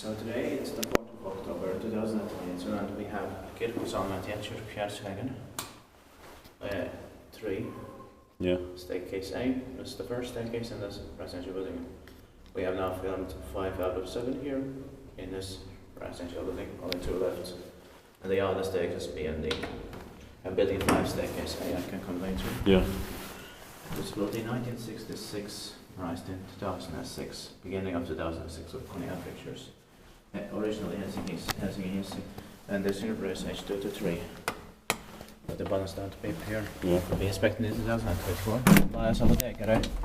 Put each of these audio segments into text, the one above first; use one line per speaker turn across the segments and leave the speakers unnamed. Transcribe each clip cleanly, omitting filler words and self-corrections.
So today it's the 4th of October 2022 and we have Kirkkosalmentie Helsingin. 3 staircase A. This is the first staircase in this residential building. We have now filmed 5 out of 7 here in this residential building, only 2 left. And the other staircase B and D. And building 5 staircase A I can come later.
Yeah.
It was built in 1966, raised in 2006, beginning of 2006 with Kone pictures. Originally Helsingin Hissi, and this universe is H2 to 3. But the balance down to paper here.
Yeah.
We expecting in 2024. Laajasalo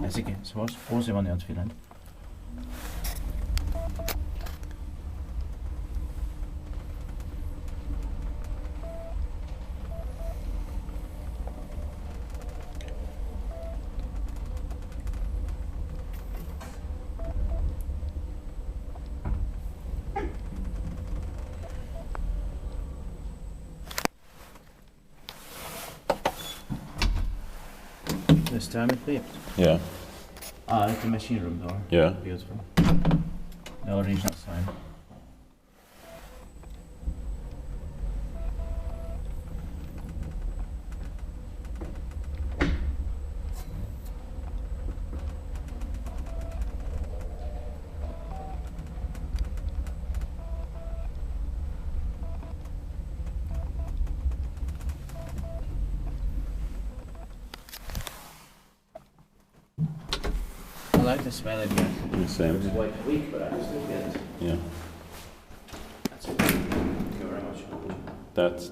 Helsinki, uusi on Finland. This time it beeped.
Yeah.
It's the machine room door.
Yeah.
Beautiful. The original sign. I like the smell in here.
The same.
It's quite weak, but I can still get it.
Yeah.
That's it. Thank you very much.
That's